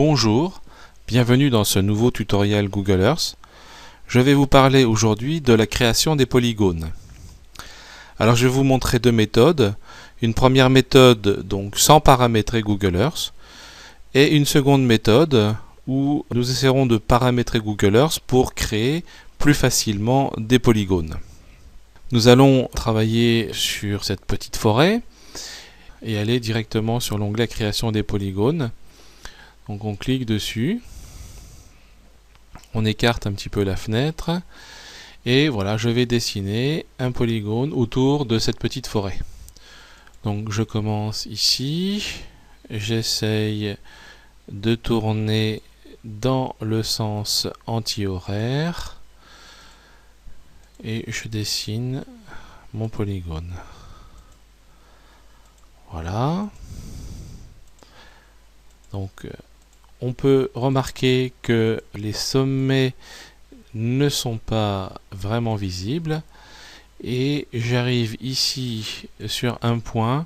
Bonjour, bienvenue dans ce nouveau tutoriel Google Earth. Je vais vous parler aujourd'hui de la création des polygones. Alors je vais vous montrer deux méthodes. Une première méthode donc sans paramétrer Google Earth et une seconde méthode où nous essaierons de paramétrer Google Earth pour créer plus facilement des polygones. Nous allons travailler sur cette petite forêt et aller directement sur l'onglet création des polygones. Donc on clique dessus, on écarte un petit peu la fenêtre et voilà, je vais dessiner un polygone autour de cette petite forêt. Donc je commence ici, j'essaye de tourner dans le sens anti-horaire et je dessine mon polygone. Voilà. Donc on peut remarquer que les sommets ne sont pas vraiment visibles et j'arrive ici sur un point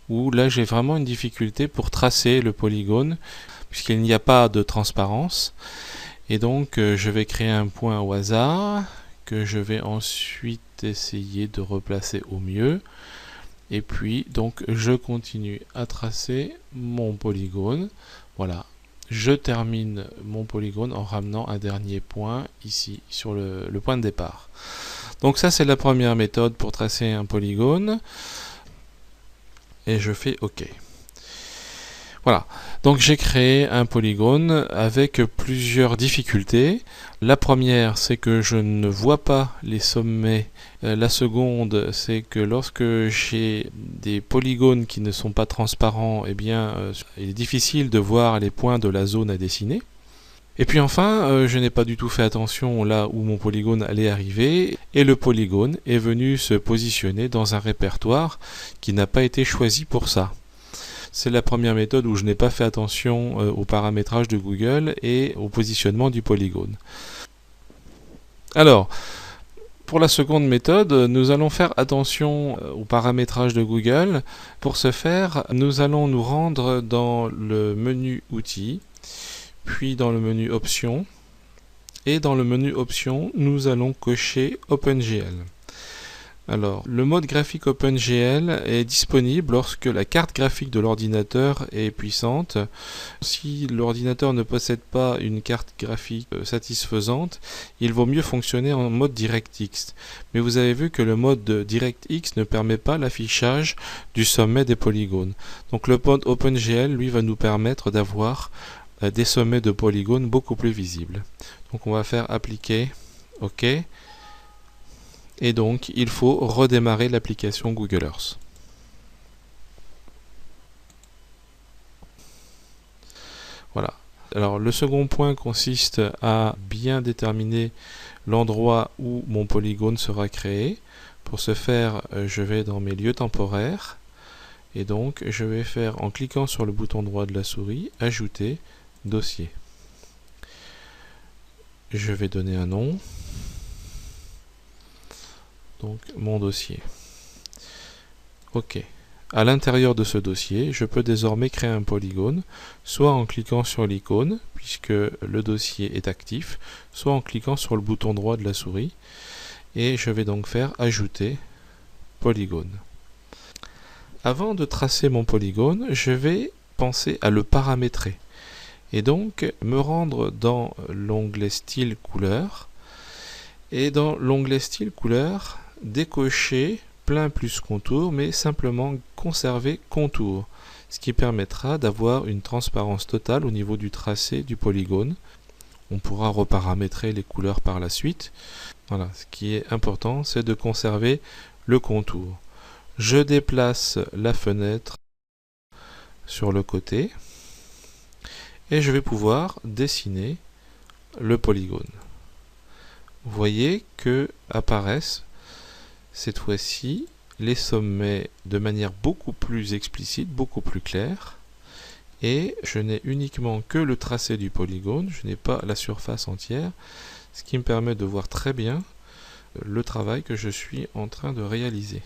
où là j'ai vraiment une difficulté pour tracer le polygone puisqu'il n'y a pas de transparence et donc je vais créer un point au hasard que je vais ensuite essayer de replacer au mieux et puis donc je continue à tracer mon polygone. Voilà. Je termine mon polygone en ramenant un dernier point ici sur le point de départ. Donc ça c'est la première méthode pour tracer un polygone et je fais OK. Voilà, donc j'ai créé un polygone avec plusieurs difficultés. La première, c'est que je ne vois pas les sommets. La seconde, c'est que lorsque j'ai des polygones qui ne sont pas transparents, eh bien, il est difficile de voir les points de la zone à dessiner. Et puis enfin, je n'ai pas du tout fait attention là où mon polygone allait arriver, et le polygone est venu se positionner dans un répertoire qui n'a pas été choisi pour ça. C'est la première méthode où je n'ai pas fait attention au paramétrage de Google et au positionnement du polygone. Alors, pour la seconde méthode, nous allons faire attention au paramétrage de Google. Pour ce faire, nous allons nous rendre dans le menu Outils, puis dans le menu Options, et dans le menu Options, nous allons cocher OpenGL. Alors, le mode graphique OpenGL est disponible lorsque la carte graphique de l'ordinateur est puissante. Si l'ordinateur ne possède pas une carte graphique satisfaisante, il vaut mieux fonctionner en mode DirectX. Mais vous avez vu que le mode DirectX ne permet pas l'affichage du sommet des polygones. Donc le mode OpenGL, lui, va nous permettre d'avoir des sommets de polygones beaucoup plus visibles. Donc on va faire appliquer, OK. Et donc, il faut redémarrer l'application Google Earth. Voilà. Alors, le second point consiste à bien déterminer l'endroit où mon polygone sera créé. Pour ce faire, je vais dans mes lieux temporaires. Et donc, je vais faire, en cliquant sur le bouton droit de la souris, ajouter dossier. Je vais donner un nom. Donc mon dossier. OK. À l'intérieur de ce dossier, je peux désormais créer un polygone, soit en cliquant sur l'icône, puisque le dossier est actif, soit en cliquant sur le bouton droit de la souris. Et je vais donc faire ajouter polygone. Avant de tracer mon polygone, je vais penser à le paramétrer. Et donc me rendre dans l'onglet style couleur. Et dans l'onglet style couleur, décocher plein plus contour, mais simplement conserver contour, ce qui permettra d'avoir une transparence totale au niveau du tracé du polygone. On pourra reparamétrer les couleurs par la suite. Voilà, ce qui est important, c'est de conserver le contour. Je déplace la fenêtre sur le côté et je vais pouvoir dessiner le polygone. Vous voyez que apparaissent cette fois-ci les sommets de manière beaucoup plus explicite, beaucoup plus claire. Et je n'ai uniquement que le tracé du polygone, je n'ai pas la surface entière, ce qui me permet de voir très bien le travail que je suis en train de réaliser.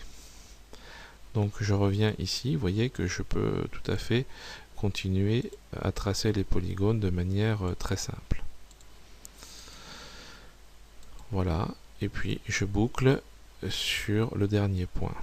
Donc je reviens ici, vous voyez que je peux tout à fait continuer à tracer les polygones de manière très simple. Voilà, et puis je boucle sur le dernier point.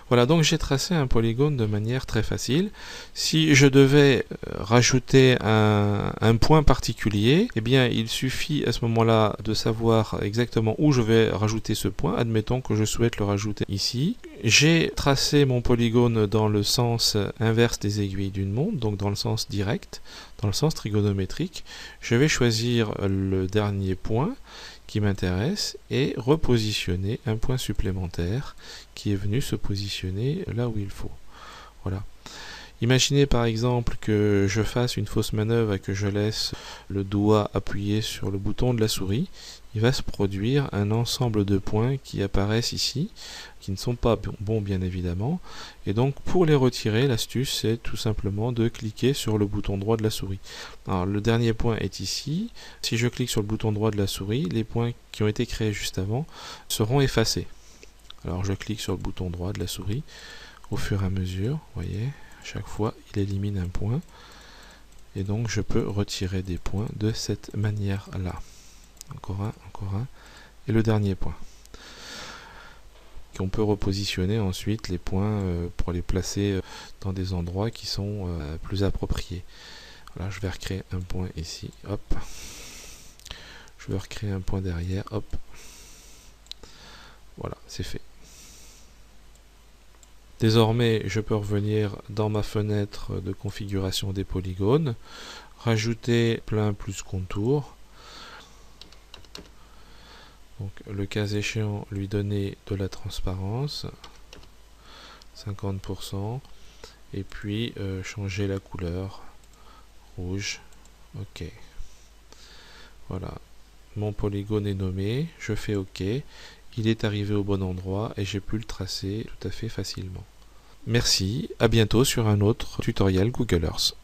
Voilà, donc j'ai tracé un polygone de manière très facile. Si je devais rajouter un point particulier, eh bien il suffit à ce moment-là de savoir exactement où je vais rajouter ce point. Admettons que je souhaite le rajouter ici. J'ai tracé mon polygone dans le sens inverse des aiguilles d'une montre, donc dans le sens direct, dans le sens trigonométrique. Je vais choisir le dernier point qui m'intéresse et repositionner un point supplémentaire qui est venu se positionner là où il faut. Voilà. Imaginez par exemple que je fasse une fausse manœuvre et que je laisse le doigt appuyé sur le bouton de la souris. Il va se produire un ensemble de points qui apparaissent ici, qui ne sont pas bons bien évidemment. Et donc pour les retirer, l'astuce c'est tout simplement de cliquer sur le bouton droit de la souris. Alors le dernier point est ici. Si je clique sur le bouton droit de la souris, les points qui ont été créés juste avant seront effacés. Alors je clique sur le bouton droit de la souris au fur et à mesure, vous voyez, chaque fois il élimine un point. Et donc je peux retirer des points de cette manière-là. Encore un, et le dernier point. On peut repositionner ensuite les points pour les placer dans des endroits qui sont plus appropriés. Voilà, je vais recréer un point ici, hop. Je vais recréer un point derrière, hop. Voilà, c'est fait. Désormais, je peux revenir dans ma fenêtre de configuration des polygones, rajouter plein plus contour. Donc, le cas échéant, lui donner de la transparence, 50%, et puis changer la couleur, rouge, ok. Voilà, mon polygone est nommé, je fais ok, il est arrivé au bon endroit et j'ai pu le tracer tout à fait facilement. Merci, à bientôt sur un autre tutoriel Google Earth.